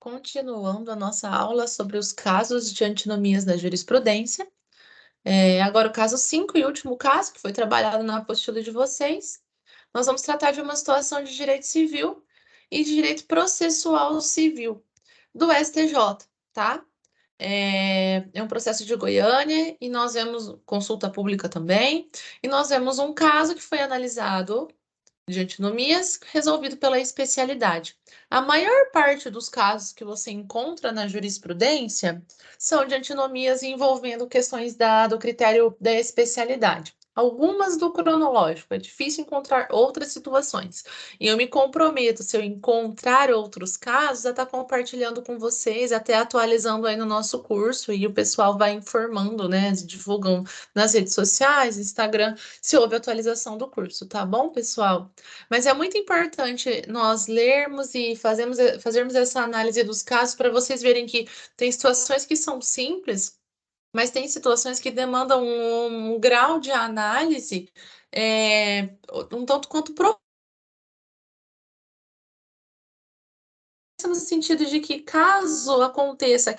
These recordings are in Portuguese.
Continuando a nossa aula sobre os casos de antinomias da jurisprudência. Agora o caso 5 e último caso, que foi trabalhado na apostila de vocês. Nós vamos tratar de uma situação de direito civil e de direito processual civil do STJ, tá? É um processo de Goiânia e nós vemos consulta pública também. E nós vemos um caso que foi analisado de antinomias resolvido pela especialidade. A maior parte dos casos que você encontra na jurisprudência são de antinomias envolvendo questões do critério da especialidade. Algumas do cronológico, é difícil encontrar outras situações. E eu me comprometo, se eu encontrar outros casos, a estar compartilhando com vocês, até atualizando aí no nosso curso, e o pessoal vai informando, né? Divulgam nas redes sociais, Instagram, se houve atualização do curso, tá bom, pessoal? Mas é muito importante nós lermos e fazermos essa análise dos casos para vocês verem que tem situações que são simples, mas tem situações que demandam um grau de análise um tanto quanto no sentido de que caso aconteça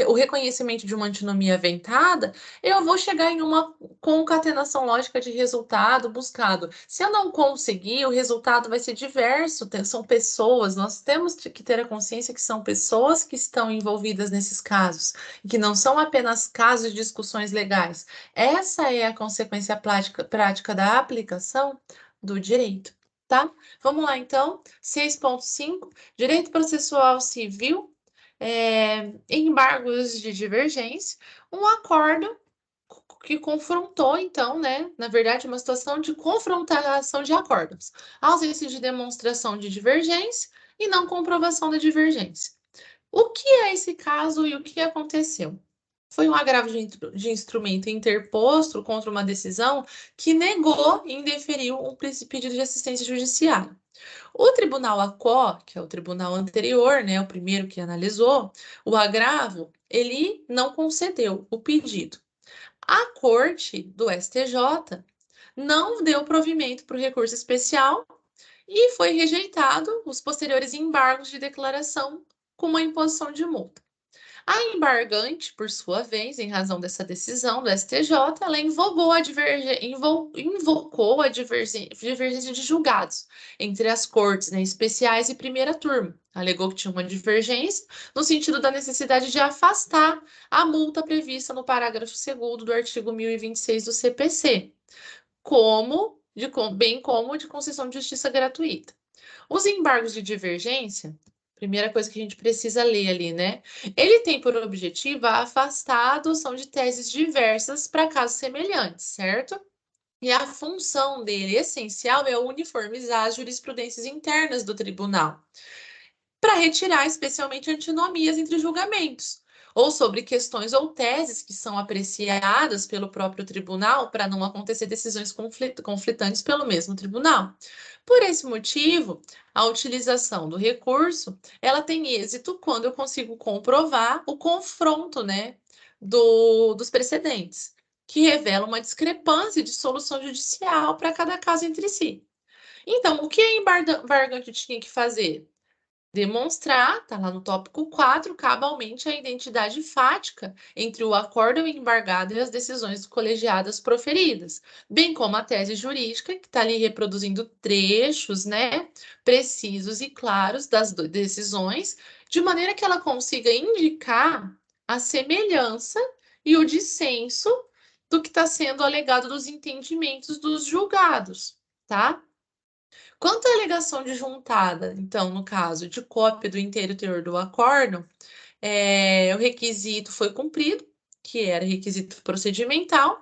o reconhecimento de uma antinomia ventada, eu vou chegar em uma concatenação lógica de resultado buscado. Se eu não conseguir, o resultado vai ser diverso. São pessoas, nós temos que ter a consciência que são pessoas que estão envolvidas nesses casos, e que não são apenas casos de discussões legais. Essa é a consequência prática da aplicação do direito, tá? Vamos lá, então. 6.5. Direito processual civil, embargos de divergência, um acordo que confrontou, então, né, na verdade, uma situação de confrontação de acordos, ausência de demonstração de divergência e não comprovação da divergência. O que é esse caso e o que aconteceu? Foi um agravo de instrumento interposto contra uma decisão que negou e indeferiu um pedido de assistência judiciária. O tribunal ACO, que é o tribunal anterior, né, o primeiro que analisou o agravo, ele não concedeu o pedido. A corte do STJ não deu provimento para o recurso especial e foi rejeitado os posteriores embargos de declaração com uma imposição de multa. A embargante, por sua vez, em razão dessa decisão do STJ, ela invocou a divergência de julgados entre as cortes, né, especiais e primeira turma. Alegou que tinha uma divergência no sentido da necessidade de afastar a multa prevista no parágrafo 2º do artigo 1026 do CPC, bem como de concessão de justiça gratuita. Os embargos de divergência, primeira coisa que a gente precisa ler ali, né? Ele tem por objetivo afastar a adoção de teses diversas para casos semelhantes, certo? E a função dele essencial é uniformizar as jurisprudências internas do tribunal, para retirar especialmente antinomias entre julgamentos, ou sobre questões ou teses que são apreciadas pelo próprio tribunal para não acontecer decisões conflitantes pelo mesmo tribunal. Por esse motivo, a utilização do recurso, ela tem êxito quando eu consigo comprovar o confronto, né, dos precedentes, que revela uma discrepância de solução judicial para cada caso entre si. Então, o que a embargante tinha que fazer? Demonstrar, está lá no tópico 4, cabalmente a identidade fática entre o acórdão embargado e as decisões colegiadas proferidas, bem como a tese jurídica, que está ali reproduzindo trechos, né, precisos e claros das decisões, de maneira que ela consiga indicar a semelhança e o dissenso do que está sendo alegado dos entendimentos dos julgados, tá? Quanto à alegação de juntada, então, no caso de cópia do inteiro teor do acórdão, o requisito foi cumprido, que era requisito procedimental,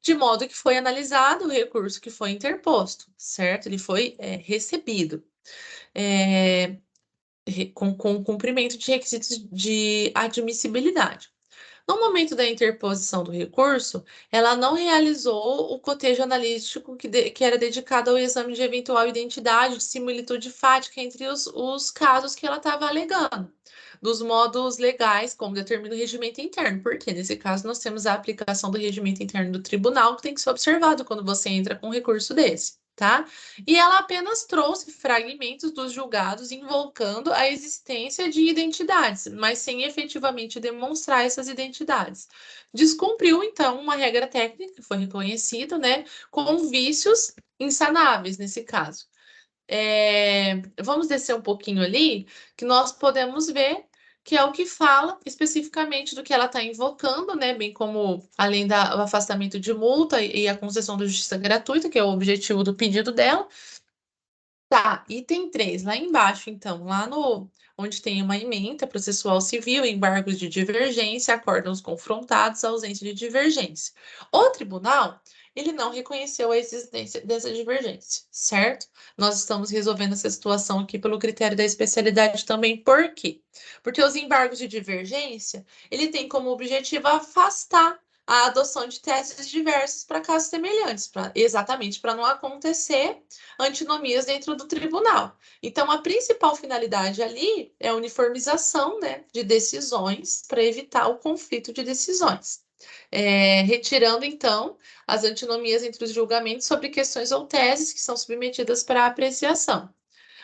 de modo que foi analisado o recurso que foi interposto, certo? Ele foi recebido, com cumprimento de requisitos de admissibilidade. No momento da interposição do recurso, ela não realizou o cotejo analítico que era dedicado ao exame de eventual identidade de similitude fática entre os casos que ela estava alegando, dos modos legais, como determina o regimento interno, porque nesse caso nós temos a aplicação do regimento interno do tribunal, que tem que ser observado quando você entra com um recurso desse. tá? E ela apenas trouxe fragmentos dos julgados invocando a existência de identidades, mas sem efetivamente demonstrar essas identidades. Descumpriu, então, uma regra técnica que foi reconhecida, né, com vícios insanáveis nesse caso. Vamos descer um pouquinho ali, que nós podemos ver que é o que fala especificamente do que ela está invocando, né? Bem como além do afastamento de multa e a concessão da justiça gratuita, que é o objetivo do pedido dela. Tá, item 3, lá embaixo, então, lá no onde tem uma ementa processual civil, embargos de divergência, acórdãos confrontados, ausência de divergência. O tribunal, ele não reconheceu a existência dessa divergência, certo? Nós estamos resolvendo essa situação aqui pelo critério da especialidade também. Por quê? Porque os embargos de divergência, ele tem como objetivo afastar a adoção de teses diversas para casos semelhantes, exatamente para não acontecer antinomias dentro do tribunal. Então, a principal finalidade ali é a uniformização, né, de decisões para evitar o conflito de decisões. Retirando, então, as antinomias entre os julgamentos sobre questões ou teses que são submetidas para apreciação.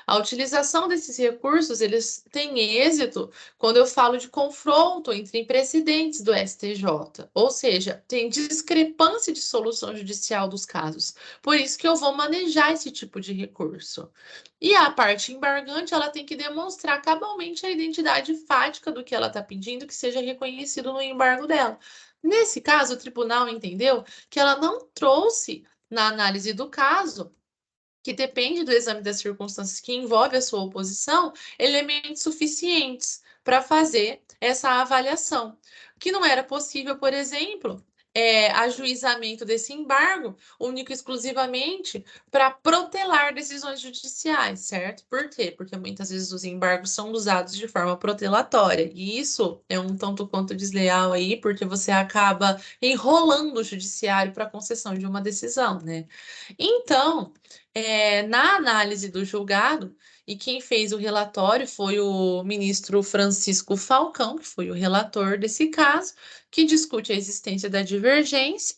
A utilização desses recursos, eles têm êxito quando eu falo de confronto entre precedentes do STJ, ou seja, tem discrepância de solução judicial dos casos. Por isso que eu vou manejar esse tipo de recurso. E a parte embargante, ela tem que demonstrar cabalmente a identidade fática do que ela está pedindo, que seja reconhecido no embargo dela. Nesse caso, o tribunal entendeu que ela não trouxe na análise do caso, que depende do exame das circunstâncias que envolve a sua oposição, elementos suficientes para fazer essa avaliação. Que não era possível, por exemplo, ajuizamento desse embargo único e exclusivamente para protelar decisões judiciais, certo? Por quê? Porque muitas vezes os embargos são usados de forma protelatória, e isso é um tanto quanto desleal aí, porque você acaba enrolando o judiciário para a concessão de uma decisão, né? Então, na análise do julgado, e quem fez o relatório foi o ministro Francisco Falcão, que foi o relator desse caso, que discute a existência da divergência.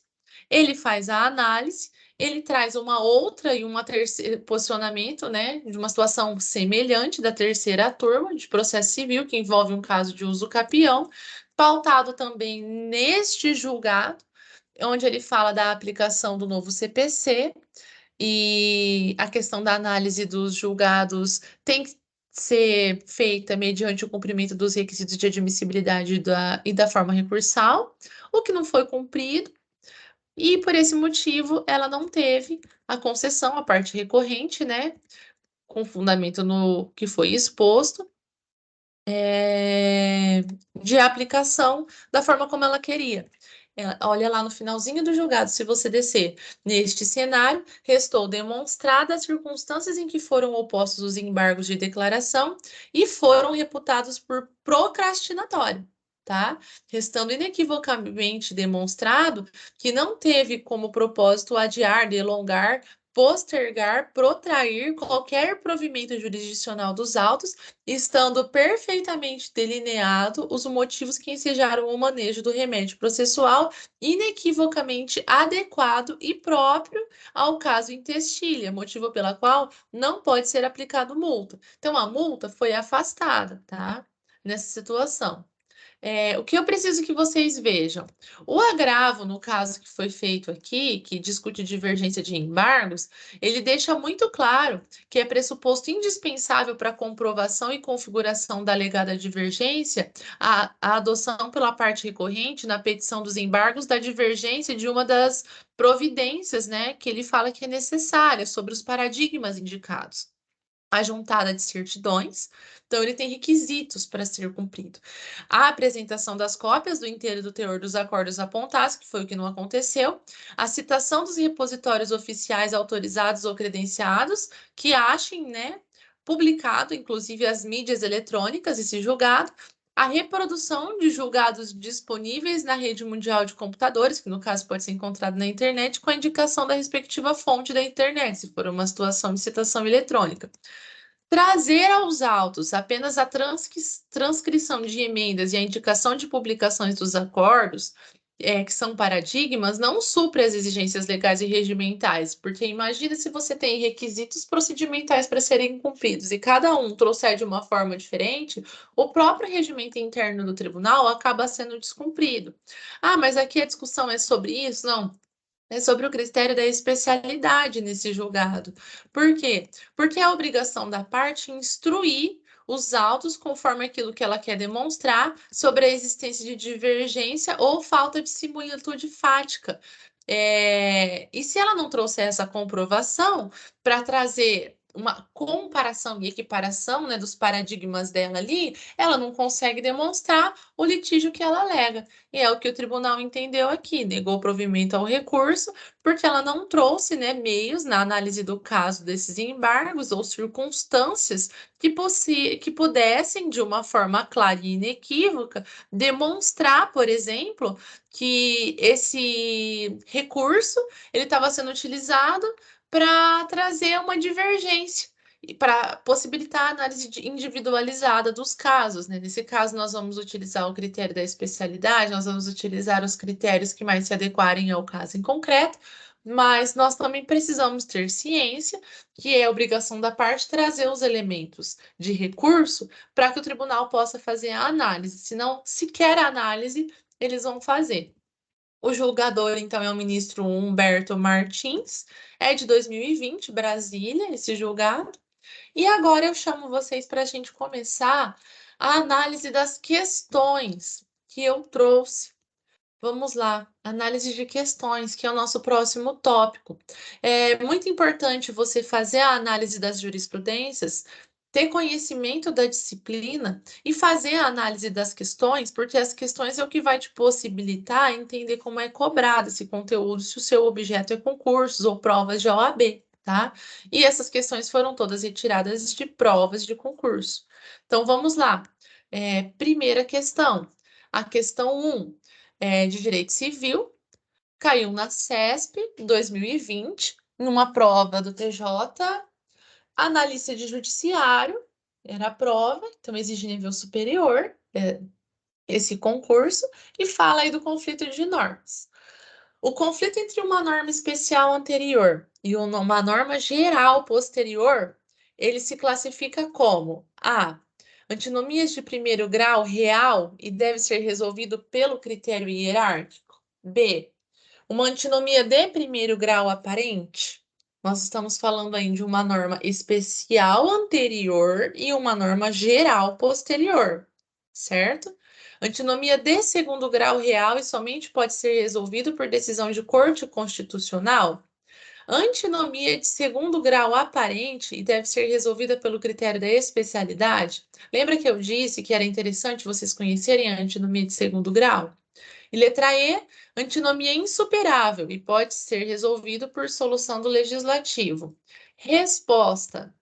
Ele faz a análise, ele traz uma outra e uma terceira posicionamento, né, de uma situação semelhante da terceira turma de processo civil, que envolve um caso de uso capião, pautado também neste julgado, onde ele fala da aplicação do novo CPC, e a questão da análise dos julgados tem que ser feita mediante o cumprimento dos requisitos de admissibilidade e da forma recursal, o que não foi cumprido, e por esse motivo ela não teve a concessão, a parte recorrente, né, com fundamento no que foi exposto, de aplicação da forma como ela queria. Olha lá no finalzinho do julgado, se você descer. Neste cenário, restou demonstradas as circunstâncias em que foram opostos os embargos de declaração e foram reputados por procrastinatório, tá? Restando inequivocamente demonstrado que não teve como propósito adiar, delongar, postergar, protrair qualquer provimento jurisdicional dos autos, estando perfeitamente delineado os motivos que ensejaram o manejo do remédio processual inequivocamente adequado e próprio ao caso em testilha, motivo pela qual não pode ser aplicado multa. Então, a multa foi afastada, tá? Nessa situação. O que eu preciso que vocês vejam? O agravo, no caso que foi feito aqui, que discute divergência de embargos, ele deixa muito claro que é pressuposto indispensável para a comprovação e configuração da alegada divergência a adoção pela parte recorrente na petição dos embargos da divergência de uma das providências, né, que ele fala que é necessária sobre os paradigmas indicados. A juntada de certidões, então ele tem requisitos para ser cumprido. A apresentação das cópias do inteiro do teor dos acordos apontados, que foi o que não aconteceu, a citação dos repositórios oficiais autorizados ou credenciados, que achem, né, publicado, inclusive as mídias eletrônicas, esse julgado, a reprodução de julgados disponíveis na rede mundial de computadores, que no caso pode ser encontrado na internet, com a indicação da respectiva fonte da internet, se for uma situação de citação eletrônica. Trazer aos autos apenas a transcrição de emendas e a indicação de publicações dos acordos que são paradigmas, não supre as exigências legais e regimentais, porque imagina se você tem requisitos procedimentais para serem cumpridos e cada um trouxer de uma forma diferente, o próprio regimento interno do tribunal acaba sendo descumprido. Ah, mas aqui a discussão é sobre isso? Não. É sobre o critério da especialidade nesse julgado. Por quê? Porque é a obrigação da parte instruir os autos conforme aquilo que ela quer demonstrar sobre a existência de divergência ou falta de similitude fática. E se ela não trouxer essa comprovação para trazer uma comparação e equiparação, né, dos paradigmas dela ali, ela não consegue demonstrar o litígio que ela alega. E é o que o tribunal entendeu aqui, negou provimento ao recurso, porque ela não trouxe, né, meios na análise do caso desses embargos ou circunstâncias que pudessem, de uma forma clara e inequívoca, demonstrar, por exemplo, que esse recurso ele estava sendo utilizado para trazer uma divergência e para possibilitar a análise individualizada dos casos, né? Nesse caso, nós vamos utilizar o critério da especialidade, nós vamos utilizar os critérios que mais se adequarem ao caso em concreto, mas nós também precisamos ter ciência que é obrigação da parte trazer os elementos de recurso para que o tribunal possa fazer a análise, senão sequer a análise eles vão fazer. O julgador, então, é o ministro Humberto Martins, é de 2020, Brasília, esse julgado. E agora eu chamo vocês para a gente começar a análise das questões que eu trouxe. Vamos lá, análise de questões, que é o nosso próximo tópico. É muito importante você fazer a análise das jurisprudências, ter conhecimento da disciplina e fazer a análise das questões, porque as questões é o que vai te possibilitar entender como é cobrado esse conteúdo, se o seu objeto é concursos ou provas de OAB, tá? E essas questões foram todas retiradas de provas de concurso. Então, vamos lá. Primeira questão. A questão 1 de Direito Civil, caiu na CESP em 2020, numa prova do TJ, analista de judiciário, era a prova, então exige nível superior, esse concurso, e fala aí do conflito de normas. O conflito entre uma norma especial anterior e uma norma geral posterior, ele se classifica como A. Antinomias de primeiro grau real e deve ser resolvido pelo critério hierárquico. B. Uma antinomia de primeiro grau aparente. Nós estamos falando aí de uma norma especial anterior e uma norma geral posterior, certo? Antinomia de segundo grau real e somente pode ser resolvido por decisão de corte constitucional. Antinomia de segundo grau aparente e deve ser resolvida pelo critério da especialidade. Lembra que eu disse que era interessante vocês conhecerem a antinomia de segundo grau? E letra E, antinomia insuperável e pode ser resolvido por solução do legislativo. Resposta.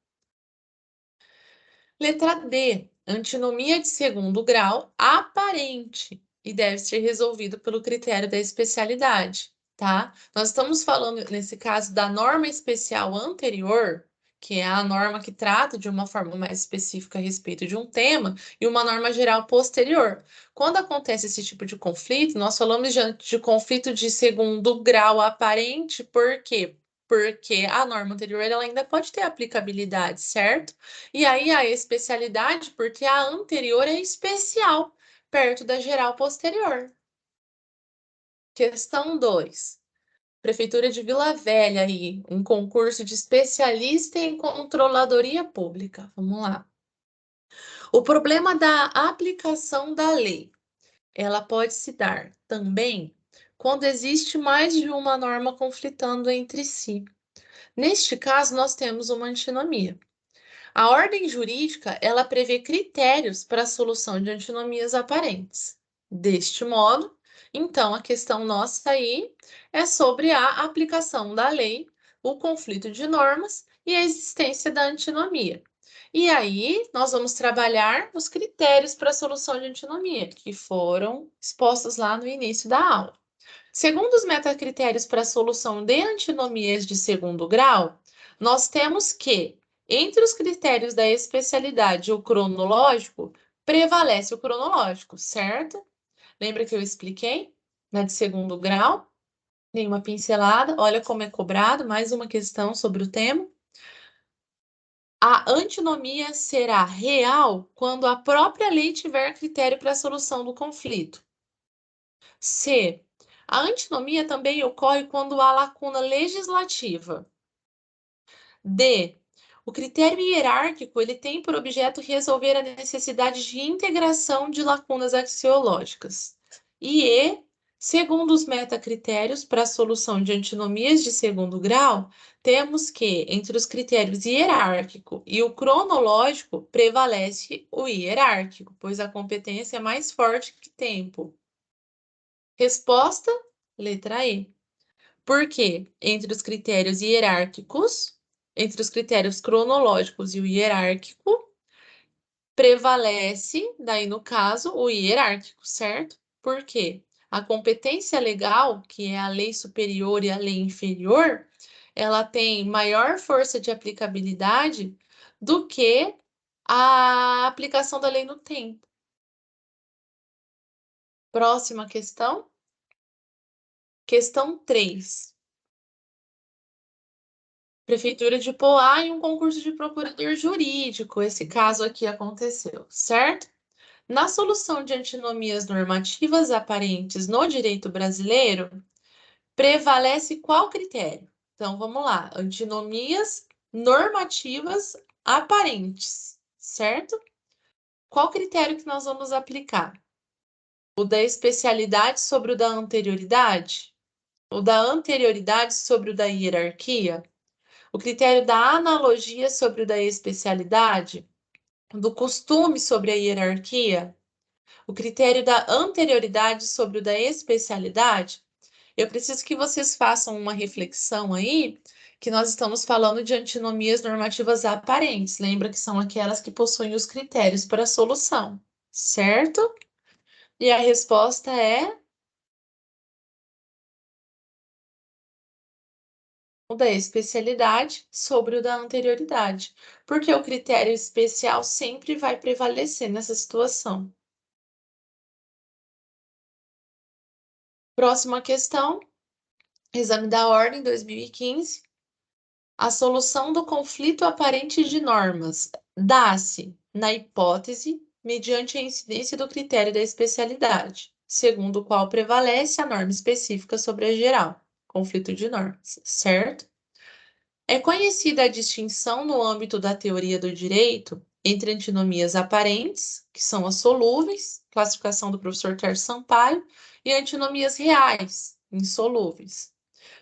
Letra D, antinomia de segundo grau aparente e deve ser resolvido pelo critério da especialidade, tá? Nós estamos falando, nesse caso, da norma especial anterior, que é a norma que trata de uma forma mais específica a respeito de um tema, e uma norma geral posterior. Quando acontece esse tipo de conflito, nós falamos de conflito de segundo grau aparente, por quê? Porque a norma anterior ela ainda pode ter aplicabilidade, certo? E aí a especialidade, porque a anterior é especial, perto da geral posterior. Questão 2. Prefeitura de Vila Velha aí, um concurso de especialista em controladoria pública. Vamos lá. O problema da aplicação da lei, ela pode se dar também quando existe mais de uma norma conflitando entre si. Neste caso, nós temos uma antinomia. A ordem jurídica, ela prevê critérios para a solução de antinomias aparentes. Deste modo, então, a questão nossa aí é sobre a aplicação da lei, o conflito de normas e a existência da antinomia. E aí, nós vamos trabalhar os critérios para a solução de antinomia, que foram expostos lá no início da aula. Segundo os metacritérios para a solução de antinomias de segundo grau, nós temos que, entre os critérios da especialidade e o cronológico, prevalece o cronológico, certo? Lembra que eu expliquei? Na de segundo grau, nenhuma pincelada. Olha como é cobrado, mais uma questão sobre o tema. A antinomia será real quando a própria lei tiver critério para a solução do conflito. C. A antinomia também ocorre quando há lacuna legislativa. D. O critério hierárquico ele tem por objeto resolver a necessidade de integração de lacunas axiológicas. E E. Segundo os metacritérios para a solução de antinomias de segundo grau, temos que, entre os critérios hierárquico e o cronológico, prevalece o hierárquico, pois a competência é mais forte que tempo. Resposta, letra E. Porque entre os critérios hierárquicos, entre os critérios cronológicos e o hierárquico, prevalece, daí no caso, o hierárquico, certo? Por quê? A competência legal, que é a lei superior e a lei inferior, ela tem maior força de aplicabilidade do que a aplicação da lei no tempo. Próxima questão. Questão 3. Prefeitura de Poá e um concurso de procurador jurídico. Esse caso aqui aconteceu, certo? Na solução de antinomias normativas aparentes no direito brasileiro, prevalece qual critério? Então, vamos lá. Antinomias normativas aparentes, certo? Qual critério que nós vamos aplicar? O da especialidade sobre o da anterioridade? O da anterioridade sobre o da hierarquia? O critério da analogia sobre o da especialidade? Do costume sobre a hierarquia? O critério da anterioridade sobre o da especialidade? Eu preciso que vocês façam uma reflexão aí, que nós estamos falando de antinomias normativas aparentes. Lembra que são aquelas que possuem os critérios para a solução, certo? E a resposta é o da especialidade sobre o da anterioridade, porque o critério especial sempre vai prevalecer nessa situação. Próxima questão, exame da ordem 2015. A solução do conflito aparente de normas dá-se na hipótese mediante a incidência do critério da especialidade, segundo o qual prevalece a norma específica sobre a geral, conflito de normas, certo? É conhecida a distinção no âmbito da teoria do direito entre antinomias aparentes, que são as solúveis, classificação do professor Terço Sampaio, e antinomias reais, insolúveis.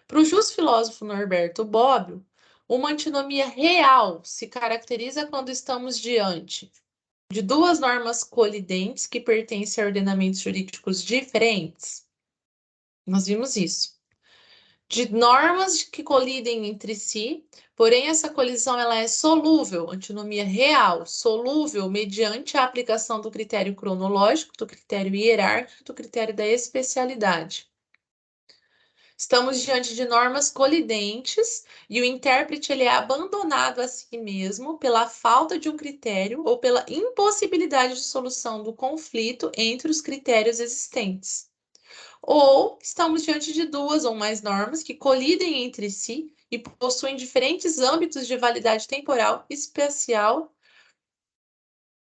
Para o justo filósofo Norberto Bobbio, uma antinomia real se caracteriza quando estamos diante de duas normas colidentes que pertencem a ordenamentos jurídicos diferentes. Nós vimos isso. De normas que colidem entre si, porém essa colisão ela é solúvel, antinomia real, solúvel mediante a aplicação do critério cronológico, do critério hierárquico, do critério da especialidade. Estamos diante de normas colidentes e o intérprete ele é abandonado a si mesmo pela falta de um critério ou pela impossibilidade de solução do conflito entre os critérios existentes. Ou estamos diante de duas ou mais normas que colidem entre si e possuem diferentes âmbitos de validade temporal, espacial,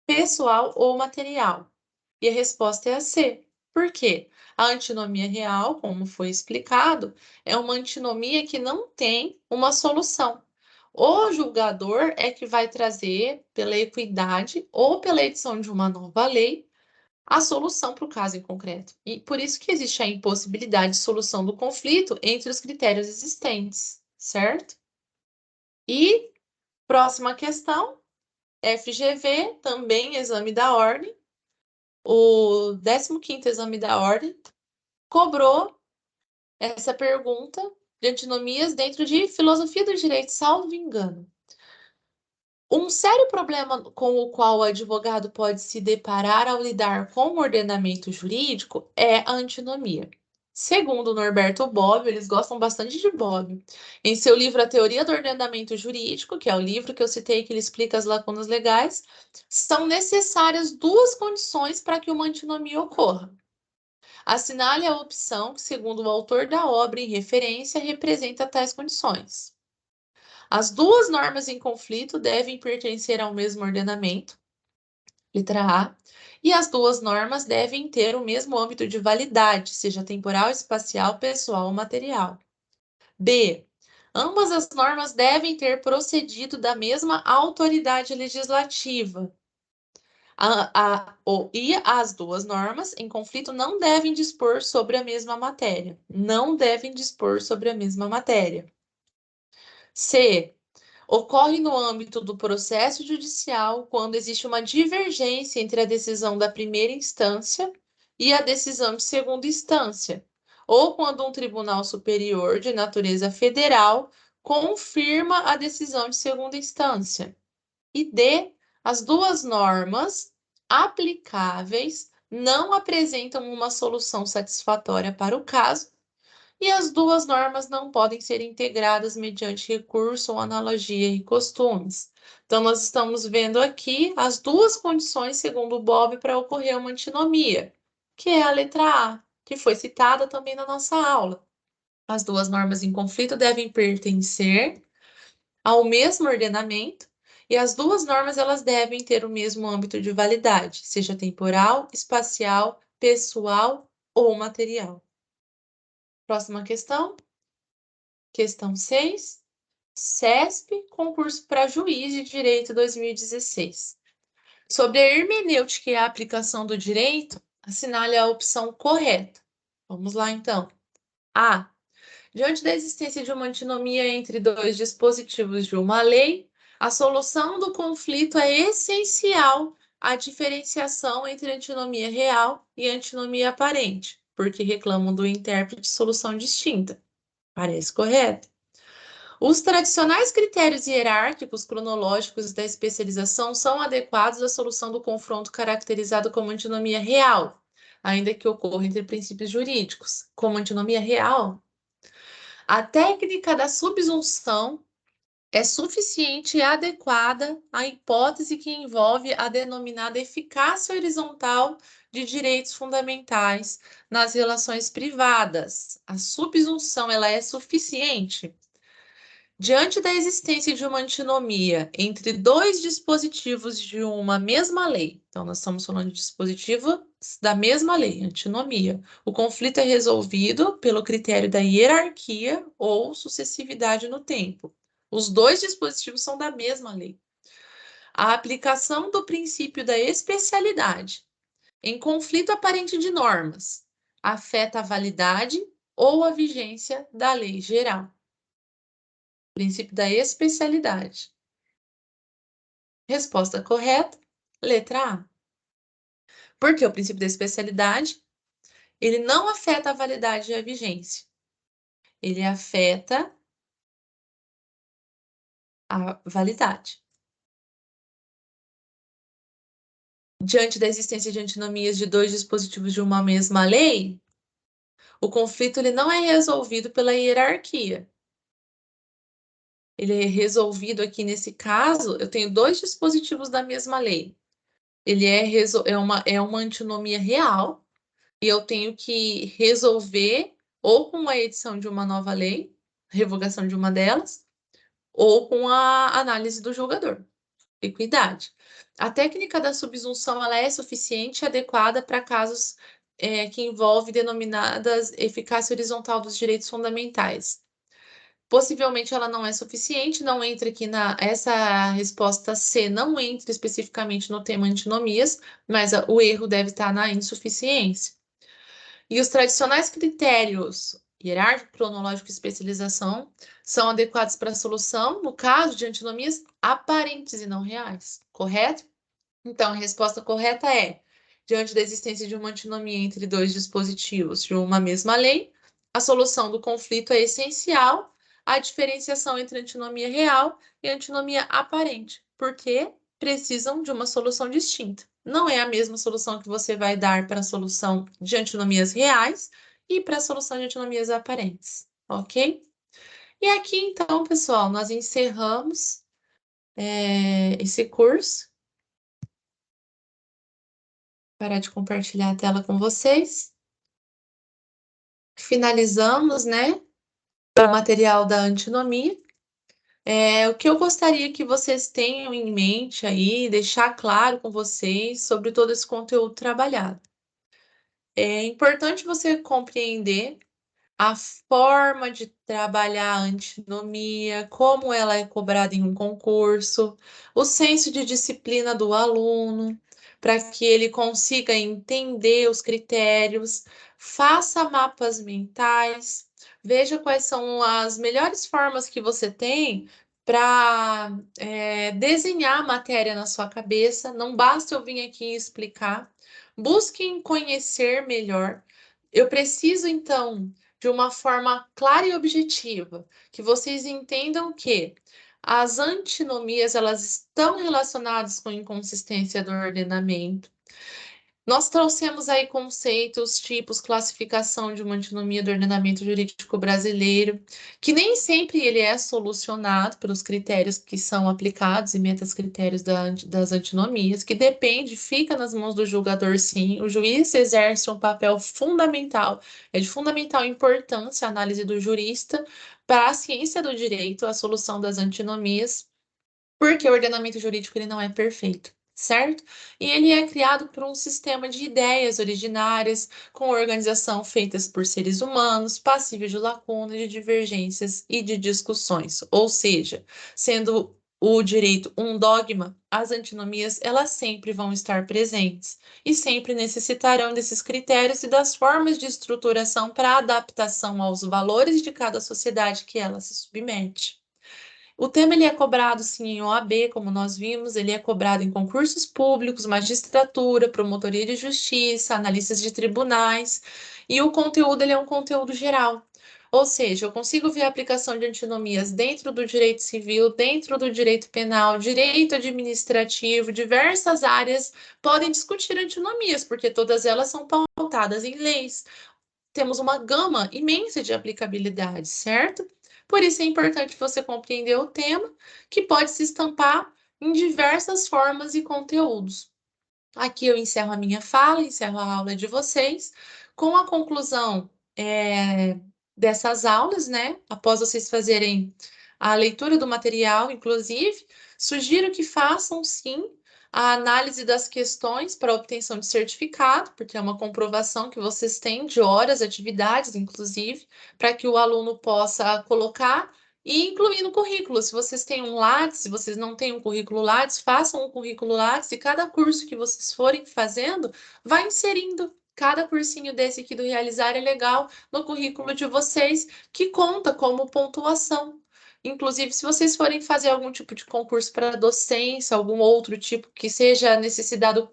pessoal ou material. E a resposta é a C. Por quê? A antinomia real, como foi explicado, é uma antinomia que não tem uma solução. O julgador é que vai trazer, pela equidade ou pela edição de uma nova lei, a solução para o caso em concreto. E por isso que existe a impossibilidade de solução do conflito entre os critérios existentes, certo? E próxima questão, FGV, também exame da ordem. O 15º exame da ordem cobrou essa pergunta de antinomias dentro de filosofia do direito, salvo engano. Um sério problema com o qual o advogado pode se deparar ao lidar com o ordenamento jurídico é a antinomia. Segundo Norberto Bobbio, eles gostam bastante de Bobbio. Em seu livro A Teoria do Ordenamento Jurídico, que é o livro que eu citei que ele explica as lacunas legais, são necessárias duas condições para que uma antinomia ocorra. Assinale a opção que, segundo o autor da obra em referência, representa tais condições. As duas normas em conflito devem pertencer ao mesmo ordenamento, letra A, e as duas normas devem ter o mesmo âmbito de validade, seja temporal, espacial, pessoal ou material. B. Ambas as normas devem ter procedido da mesma autoridade legislativa. E as duas normas em conflito não devem dispor sobre a mesma matéria. Não devem dispor sobre a mesma matéria. C. Ocorre no âmbito do processo judicial quando existe uma divergência entre a decisão da primeira instância e a decisão de segunda instância, ou quando um tribunal superior de natureza federal confirma a decisão de segunda instância. E D. As duas normas aplicáveis não apresentam uma solução satisfatória para o caso e as duas normas não podem ser integradas mediante recurso ou analogia e costumes. Então, nós estamos vendo aqui as duas condições, segundo o Bob, para ocorrer uma antinomia, que é a letra A, que foi citada também na nossa aula. As duas normas em conflito devem pertencer ao mesmo ordenamento e as duas normas elas devem ter o mesmo âmbito de validade, seja temporal, espacial, pessoal ou material. Próxima questão. Questão 6. CESP, concurso para juiz de direito 2016. Sobre a hermenêutica e a aplicação do direito, assinale a opção correta. Vamos lá, então. A. Diante da existência de uma antinomia entre dois dispositivos de uma lei, a solução do conflito é essencial à diferenciação entre antinomia real e antinomia aparente, porque reclamam do intérprete solução distinta. Parece correto. Os tradicionais critérios hierárquicos cronológicos da especialização são adequados à solução do confronto caracterizado como antinomia real, ainda que ocorra entre princípios jurídicos. Como antinomia real, a técnica da subsunção é suficiente e adequada à hipótese que envolve a denominada eficácia horizontal de direitos fundamentais nas relações privadas. A subsunção ela é suficiente. Diante da existência de uma antinomia entre dois dispositivos de uma mesma lei, então nós estamos falando de dispositivos da mesma lei, antinomia, o conflito é resolvido pelo critério da hierarquia ou sucessividade no tempo. Os dois dispositivos são da mesma lei. A aplicação do princípio da especialidade em conflito aparente de normas afeta a validade ou a vigência da lei geral. Princípio da especialidade. Resposta correta, letra A. Porque o princípio da especialidade, ele não afeta a validade e a vigência. Ele afeta a validade. Diante da existência de antinomias de dois dispositivos de uma mesma lei, o conflito ele não é resolvido pela hierarquia. Ele é resolvido aqui nesse caso, eu tenho dois dispositivos da mesma lei. Ele é uma antinomia real, e eu tenho que resolver ou com a edição de uma nova lei, revogação de uma delas, ou com a análise do julgador, equidade. A técnica da subsunção ela é suficiente e adequada para casos que envolvem denominadas eficácia horizontal dos direitos fundamentais. Possivelmente ela não é suficiente, não entra aqui essa resposta C não entra especificamente no tema antinomias, mas o erro deve estar na insuficiência. E os tradicionais critérios hierárquico, cronológico e especialização são adequados para a solução, no caso de antinomias aparentes e não reais, correto? Então, a resposta correta é: diante da existência de uma antinomia entre dois dispositivos de uma mesma lei, a solução do conflito é essencial à diferenciação entre antinomia real e antinomia aparente, porque precisam de uma solução distinta. Não é a mesma solução que você vai dar para a solução de antinomias reais e para a solução de antinomias aparentes, ok? E aqui, então, pessoal, nós encerramos esse curso. Parar de compartilhar a tela com vocês. finalizamos, né, o material da antinomia. O que eu gostaria que vocês tenham em mente aí, deixar claro com vocês sobre todo esse conteúdo trabalhado. É importante você compreender a forma de trabalhar a antinomia, como ela é cobrada em um concurso, o senso de disciplina do aluno, para que ele consiga entender os critérios, faça mapas mentais, veja quais são as melhores formas que você tem para desenhar a matéria na sua cabeça. Não basta eu vir aqui explicar. Busquem conhecer melhor. Eu preciso, então, de uma forma clara e objetiva, que vocês entendam que as antinomias elas estão relacionadas com a inconsistência do ordenamento. Nós trouxemos aí conceitos, tipos, classificação de uma antinomia do ordenamento jurídico brasileiro, que nem sempre ele é solucionado pelos critérios que são aplicados e metas-critérios das antinomias, que depende, fica nas mãos do julgador, sim. O juiz exerce um papel fundamental, é de fundamental importância a análise do jurista para a ciência do direito, a solução das antinomias, porque o ordenamento jurídico ele não é perfeito, certo? E ele é criado por um sistema de ideias originárias, com organização feitas por seres humanos, passível de lacunas, de divergências e de discussões. Ou seja, sendo o direito um dogma, as antinomias elas sempre vão estar presentes e sempre necessitarão desses critérios e das formas de estruturação para adaptação aos valores de cada sociedade que ela se submete. O tema ele é cobrado sim em OAB, como nós vimos, ele é cobrado em concursos públicos, magistratura, promotoria de justiça, analistas de tribunais, e o conteúdo ele é um conteúdo geral. Ou seja, eu consigo ver a aplicação de antinomias dentro do direito civil, dentro do direito penal, direito administrativo, diversas áreas podem discutir antinomias, porque todas elas são pautadas em leis. Temos uma gama imensa de aplicabilidade, certo? Por isso é importante você compreender o tema, que pode se estampar em diversas formas e conteúdos. Aqui eu encerro a minha fala, encerro a aula de vocês, com a conclusão dessas aulas, né? Após vocês fazerem a leitura do material, inclusive, sugiro que façam sim a análise das questões para obtenção de certificado, porque é uma comprovação que vocês têm de horas, atividades, inclusive, para que o aluno possa colocar e incluir no currículo. Se vocês têm um Lattes, se vocês não têm um currículo Lattes, façam um currículo Lattes e cada curso que vocês forem fazendo, vai inserindo. Cada cursinho desse aqui do Realizar é legal no currículo de vocês, que conta como pontuação. Inclusive, se vocês forem fazer algum tipo de concurso para docência, algum outro tipo que seja necessário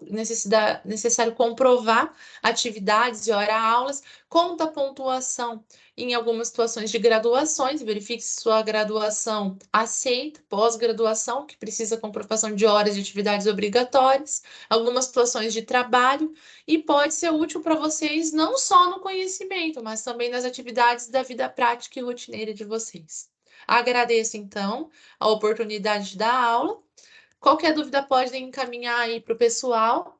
comprovar atividades e hora-aulas, conta a pontuação em algumas situações de graduações, verifique se sua graduação aceita, pós-graduação, que precisa comprovação de horas de atividades obrigatórias, algumas situações de trabalho, e pode ser útil para vocês não só no conhecimento, mas também nas atividades da vida prática e rotineira de vocês. Agradeço, então, a oportunidade da aula. Qualquer dúvida pode encaminhar aí para o pessoal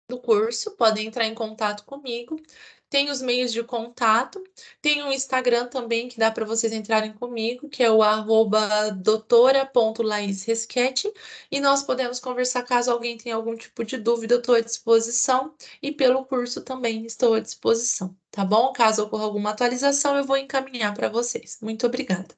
do curso, podem entrar em contato comigo. Tem os meios de contato, tem um Instagram também que dá para vocês entrarem comigo, que é o @doutora.laisresquete, e nós podemos conversar caso alguém tenha algum tipo de dúvida, eu estou à disposição, e pelo curso também estou à disposição, tá bom? Caso ocorra alguma atualização, eu vou encaminhar para vocês. Muito obrigada.